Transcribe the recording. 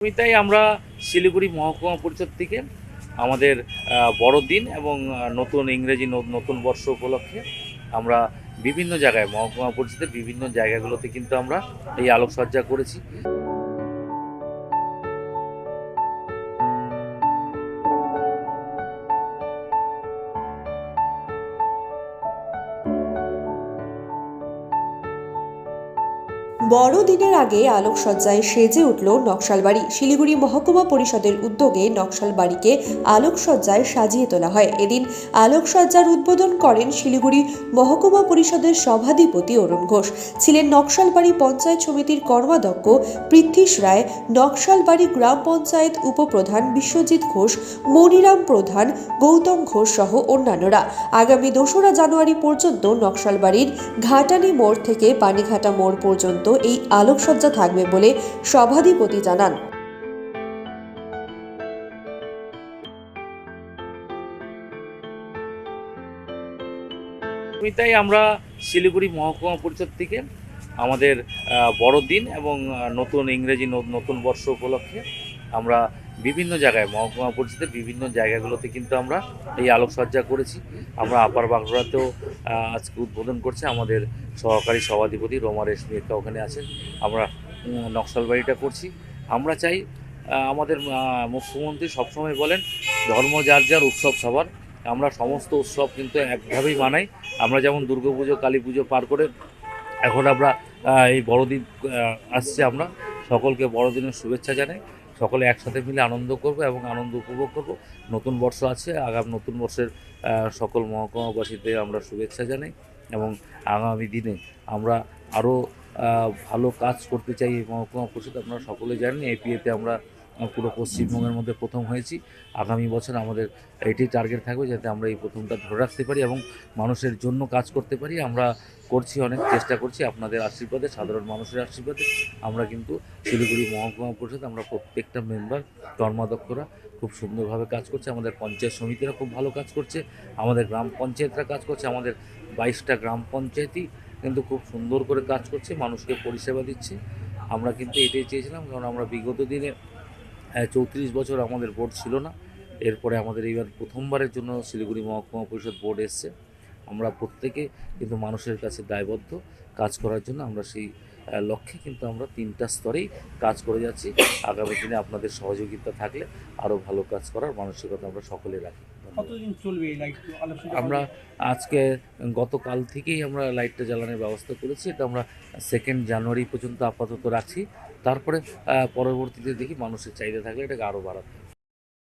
তাই আমরা শিলিগুড়ি মহকুমা পরিষদ থেকে আমাদের বড়দিন এবং নতুন ইংরেজি নতুন বর্ষ উপলক্ষে আমরা বিভিন্ন জায়গায় মহকুমা পরিষদের বিভিন্ন জায়গাগুলোতে কিন্তু আমরা এই আলোকসজ্জা করেছি। বড়দিনের আগে আলোকসজ্জায় সেজে উঠল নকশালবাড়ি। শিলিগুড়ি মহকুমা পরিষদের উদ্যোগে নকশালবাড়িকে আলোকসজ্জায় সাজিয়ে তোলা হয়। এদিন আলোকসজ্জার উদ্বোধন করেন শিলিগুড়ি মহকুমা পরিষদের সভাধিপতি অরুণ ঘোষ। ছিলেন নকশালবাড়ি পঞ্চায়েত সমিতির কর্মাধ্যক্ষ পৃথ্বীশ রায়, নকশালবাড়ি গ্রাম পঞ্চায়েত উপপ্রধান বিশ্বজিৎ ঘোষ, মনিরাম প্রধান, গৌতম ঘোষ সহ অন্যান্যরা। আগামী 2রা জানুয়ারি পর্যন্ত নকশালবাড়ির ঘাটানি মোড় থেকে পানিঘাটা মোড় পর্যন্ত এই আলোকসজ্জা থাকবে বলে সভাধিপতি জানান। তাই আমরা শিলিগুড়ি মহকুমা পরিষদ থেকে আমাদের বড়দিন এবং নতুন ইংরেজি নতুন বর্ষ উপলক্ষে আমরা বিভিন্ন জায়গায় মহকুমা পরিষদের বিভিন্ন জায়গাগুলোতে কিন্তু আমরা এই আলোকসজ্জা করেছি। আমরা আপার বাগড়াতেও আজকে উদ্বোধন করছে আমাদের সহকারী সভাধিপতি রোমা রেশমি একা ওখানে আছেন। আমরা নকশালবাড়িটা করছি। আমরা চাই আমাদের মুখ্যমন্ত্রী সবসময় বলেন ধর্ম যার যার, উৎসব সবার। আমরা সমস্ত উৎসব কিন্তু একভাবেই মানাই। আমরা যেমন দুর্গাপুজো, কালী পুজো পার করে এখন আমরা এই বড়দিন আসছে, আমরা সকলকে বড়দিনের শুভেচ্ছা জানাই। সকলে একসাথে মিলে আনন্দ করব এবং আনন্দ উপভোগ করব। নতুন বর্ষ আছে, আগামী নতুন বর্ষের সকল মহকুমাবাসীদের আমরা শুভেচ্ছা জানাই এবং আগামী দিনে আমরা আরও ভালো কাজ করতে চাই। এই মহকুমা পরিষদ আপনারা সকলে জানেন এপিএতে আমরা পুরো পশ্চিমবঙ্গের মধ্যে প্রথম হয়েছি। আগামী বছর আমাদের এটি টার্গেট থাকবে যাতে আমরা এই প্রথমটা ধরে রাখতে পারি এবং মানুষের জন্য কাজ করতে পারি। আমরা করছি, অনেক চেষ্টা করছি আপনাদের আশীর্বাদে, সাধারণ মানুষের আশীর্বাদে। আমরা কিন্তু শিলিগুড়ি মহকুমা পরিষদ আমরা প্রত্যেকটা মেম্বার, কর্মাধ্যক্ষরা খুব সুন্দরভাবে কাজ করছে। আমাদের পঞ্চায়েত সমিতিরা খুব ভালো কাজ করছে, আমাদের গ্রাম পঞ্চায়েতরা কাজ করছে। আমাদের 22টা গ্রাম পঞ্চায়েতই কিন্তু খুব সুন্দর করে কাজ করছে, মানুষকে পরিষেবা দিচ্ছে। আমরা কিন্তু এটাই চেয়েছিলাম, কারণ আমরা বিগত দিনে 34 বছর আমাদের বোর্ড ছিল না। এরপরে আমাদের এইবার প্রথমবারের জন্য শিলিগুড়ি মহকুমা পরিষদ বোর্ড এসছে। আমরা প্রত্যেকে কিন্তু মানুষের কাছে দায়বদ্ধ কাজ করার জন্য। আমরা সেই লক্ষ্যে কিন্তু আমরা 3টা স্তরেই কাজ করে যাচ্ছি। আগামী দিনে আপনাদের সহযোগিতা থাকলে আরও ভালো কাজ করার মানসিকতা আমরা সকলে রাখি। কতদিন চলবে এই লাইট? আমরা আজকে গতকাল থেকেই আমরা লাইটটা জ্বালানোর ব্যবস্থা করেছি। এটা আমরা 2nd জানুয়ারি পর্যন্ত আপাতত রাখছি। তারপরে পরবর্তীতে দেখি মানুষের চাহিদা থাকলে এটাকে আরও বাড়াতে হবে।